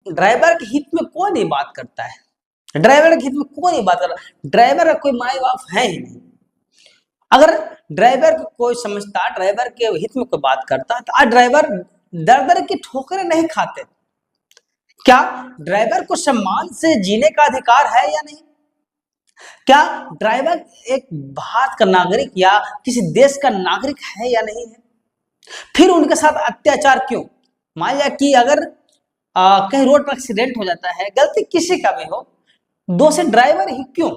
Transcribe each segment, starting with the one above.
Driver के हित में कोई नहीं बात करता है। ड्राइवर के हित में कोई नहीं बात कर रहा। ड्राइवर का कोई माई बाप है ही नहीं। अगर ड्राइवर को कोई समझता, ड्राइवर के हित में कोई बात करता, तो आज ड्राइवर दर दर की ठोकरें नहीं खाते। क्या ड्राइवर को सम्मान से जीने का अधिकार है या नहीं? क्या ड्राइवर एक भारत का नागरिक या किसी देश का नागरिक है या नहीं है? फिर उनके साथ अत्याचार क्यों? मान लिया कि अगर कहीं रोड पर एक्सीडेंट हो जाता है, गलती किसी का भी हो, दोषी ड्राइवर ही क्यों?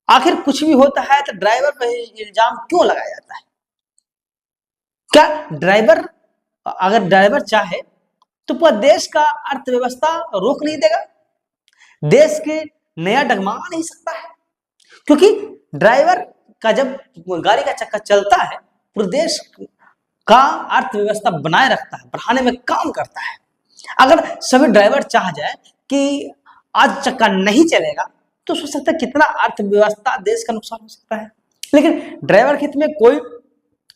आखिर कुछ भी होता है तो ड्राइवर पर इल्जाम क्यों लगाया जाता है? क्या ड्राइवर, अगर ड्राइवर चाहे तो पूरा देश का अर्थव्यवस्था रोक नहीं देगा? देश के नया डगमगा नहीं सकता है? क्योंकि ड्राइवर का जब गाड़ी का चक्का चलता है, पूरे देश का अर्थव्यवस्था बनाए रखता है, बढ़ाने में काम करता है। अगर सभी ड्राइवर चाह जाए कि आज चक्का नहीं चलेगा, तो सोच सकता है कितना अर्थव्यवस्था देश का नुकसान हो सकता है। लेकिन ड्राइवर के हित में कोई,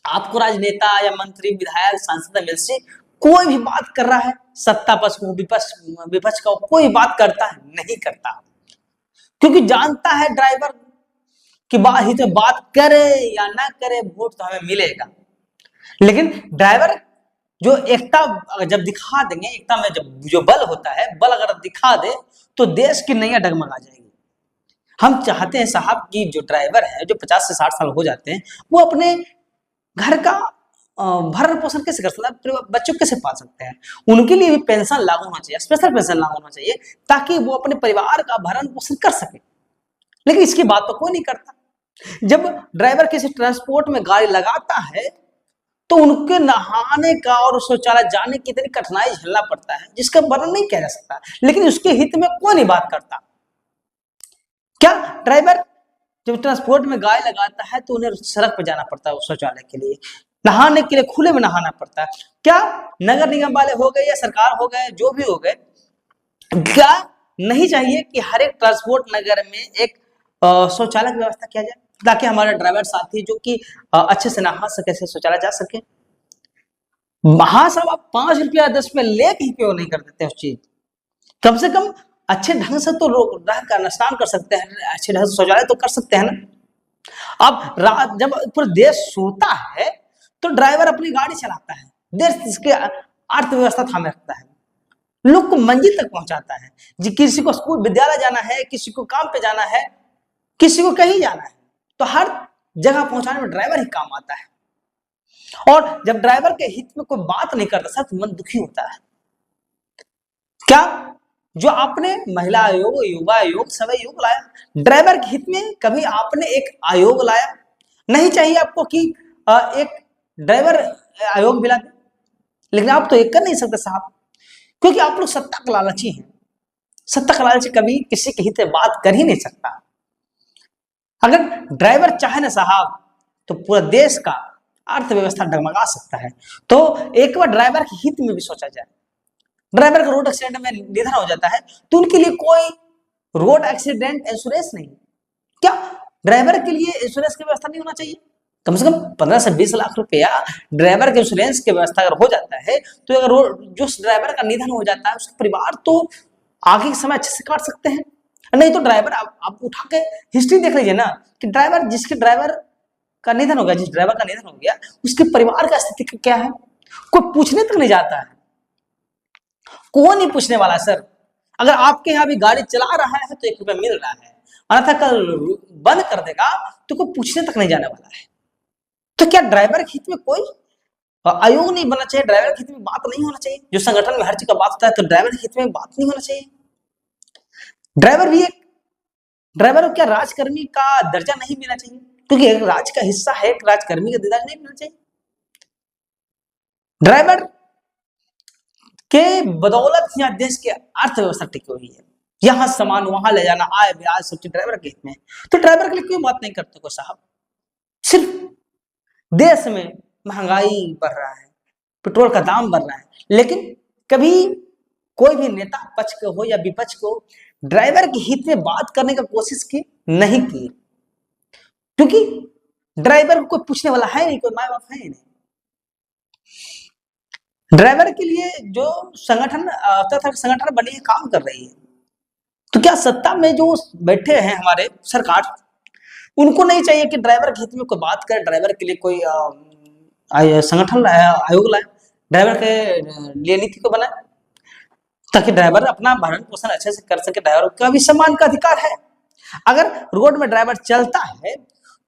आपको राजनेता या मंत्री, विधायक, सांसद, एमएलसी कोई भी बात कर रहा है, सत्ता पक्ष को, विपक्ष का कोई बात करता है? नहीं करता। क्योंकि जानता है ड्राइवर कि हित में बात करे या ना करे, वोट तो हमें मिलेगा। लेकिन ड्राइवर जो एकता जब दिखा देंगे, एकता में जब जो बल होता है, बल अगर दिखा दे तो देश की नैया डगमगा जाएगी। हम चाहते हैं साहब कि जो ड्राइवर है, जो 50 से 60 साल हो जाते हैं, वो अपने घर का भरण पोषण कैसे कर सकते हैं, बच्चों कैसे पाल सकते हैं? उनके लिए भी पेंशन लागू होना चाहिए, स्पेशल पेंशन लागू होना चाहिए, ताकि वो अपने परिवार का भरण पोषण कर सके। लेकिन इसकी बात तो कोई नहीं करता। जब ड्राइवर किसी ट्रांसपोर्ट में गाड़ी लगाता है तो उनके नहाने का और शौचालय जाने की इतनी कठिनाई झेलना पड़ता है जिसका वर्णन नहीं किया जा सकता। लेकिन उसके हित में कोई नहीं बात करता। क्या ड्राइवर जब ट्रांसपोर्ट में गाड़ी लगाता है तो उन्हें सड़क पर जाना पड़ता है शौचालय के लिए, नहाने के लिए खुले में नहाना पड़ता है? क्या नगर निगम वाले हो गए या सरकार हो गए, जो भी हो गए, क्या नहीं चाहिए कि हर एक ट्रांसपोर्ट नगर में एक शौचालय की व्यवस्था किया जाए, ताकि हमारे ड्राइवर साथी जो कि अच्छे से नहा सके, से शौचालय जा सके? वहां सब आप 5 रुपया 10 रुपया लेके ही क्यों नहीं कर देते उस चीज? कम से कम अच्छे ढंग से तो स्नान कर सकते हैं, अच्छे ढंग से शौचालय तो कर सकते हैं ना। अब रात जब पूरा देश सोता है तो ड्राइवर अपनी गाड़ी चलाता है, देश इसके अर्थव्यवस्था थामे रखता है, लोग को मंजिल तक पहुंचाता है। जी, किसी को स्कूल विद्यालय जाना है, किसी को काम पे जाना है, किसी को कहीं जाना है, तो हर जगह पहुंचाने में ड्राइवर ही काम आता है। और जब ड्राइवर के हित में कोई बात नहीं करता, सब मन दुखी होता है। क्या जो आपने महिला आयोग, युवा आयोग, सब आयोग लाया, ड्राइवर के हित में कभी आपने एक आयोग लाया? नहीं चाहिए आपको कि एक ड्राइवर आयोग भी ला दे, लेकिन आप तो एक कर नहीं सकते साहब, क्योंकि आप लोग सत्ता के लालची हैं। सत्ता का लालची कभी किसी के हित में बात कर ही नहीं सकता। अगर ड्राइवर चाहे ना साहब तो पूरा देश का अर्थव्यवस्था डगमगा सकता है। तो एक बार ड्राइवर के हित में भी सोचा जाए। ड्राइवर का रोड एक्सीडेंट में निधन हो जाता है तो उनके लिए कोई रोड एक्सीडेंट इंश्योरेंस नहीं। क्या ड्राइवर के लिए इंश्योरेंस की व्यवस्था नहीं होना चाहिए? कम से कम 15 से 20 लाख रुपया ड्राइवर के इंश्योरेंस की व्यवस्था अगर हो जाता है तो अगर जो ड्राइवर का निधन हो जाता है उसका परिवार तो आगे के समय अच्छे से काट सकते हैं। नहीं तो ड्राइवर आप उठा के हिस्ट्री देख लीजिए ना कि ड्राइवर का निधन हो गया, जिस ड्राइवर का निधन हो गया उसके परिवार का स्थिति क्या है, कोई पूछने तक नहीं जाता है। कौन नहीं पूछने वाला सर? अगर आपके यहाँ भी गाड़ी चला रहा है तो 1 रुपया मिल रहा है, अन्यथा कल बंद कर देगा तो कोई पूछने तक नहीं जाने वाला है। तो क्या ड्राइवर के हित में कोई आयोग नहीं बनना चाहिए? ड्राइवर के हित में बात नहीं होना चाहिए? जो संगठन में हर चीज का बात होता है तो ड्राइवर के हित में बात नहीं होना चाहिए? ड्राइवर भी एक ड्राइवर को क्या राजकर्मी का दर्जा नहीं मिलना चाहिए? क्योंकि एक राज का हिस्सा है, एक राजकर्मी का दर्जा नहीं मिलना चाहिए? ड्राइवर के बदौलत यहाँ देश की अर्थव्यवस्था टिकी हुई है। यहाँ सामान वहां ले जाना, आय ब्याज सब चीज ड्राइवर के हित में। तो ड्राइवर के लिए क्यों बात नहीं करते को साहब? सिर्फ देश में महंगाई बढ़ रहा है, पेट्रोल का दाम बढ़ रहा है, लेकिन कभी कोई भी नेता पक्ष को हो या विपक्ष को ड्राइवर के हित में बात करने का कोशिश की नहीं की, क्योंकि ड्राइवर को कोई पूछने वाला है नहीं, कोई माँ बाप है नहीं। ड्राइवर के लिए जो संगठन तथा संगठन बनी है, काम कर रही है, तो क्या सत्ता में जो बैठे हैं हमारे सरकार, उनको नहीं चाहिए कि ड्राइवर के हित में कोई बात करे, ड्राइवर के लिए कोई संगठन लाए, आयोग लाए, ड्राइवर के लिए नीति को बनाए, ताकि ड्राइवर अपना भरण पोषण अच्छे से कर सके। ड्राइवर का भी सम्मान का अधिकार है। अगर रोड में ड्राइवर चलता है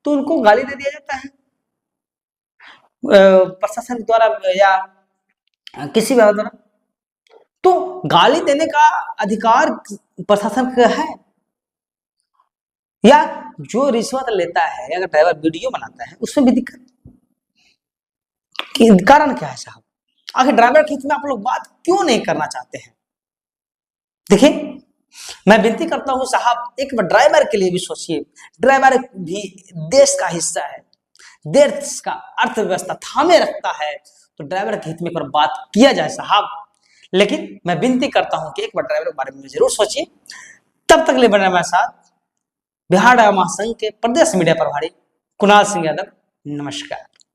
तो उनको गाली दे दिया जाता है प्रशासन द्वारा या किसी भी द्वारा, तो गाली देने का अधिकार प्रशासन का है। या जो रिश्वत लेता है, अगर ड्राइवर वीडियो बनाता है, उसमें भी दिक्कत, कारण क्या है साहब? आखिर ड्राइवर के हित में आप लोग बात क्यों नहीं करना चाहते हैं? देखिए, मैं विनती करता हूं साहब, एक बार ड्राइवर के लिए भी सोचिए। ड्राइवर भी देश का हिस्सा है, देश का अर्थव्यवस्था थामे रखता है, तो ड्राइवर के हित में एक बार बात किया जाए साहब। लेकिन मैं विनती करता हूं कि एक बार ड्राइवर के बारे में जरूर सोचिए। तब तक ले बने हमारे साथ बिहार ड्राइवर महासंघ के प्रदेश मीडिया प्रभारी कुणाल सिंह यादव। नमस्कार।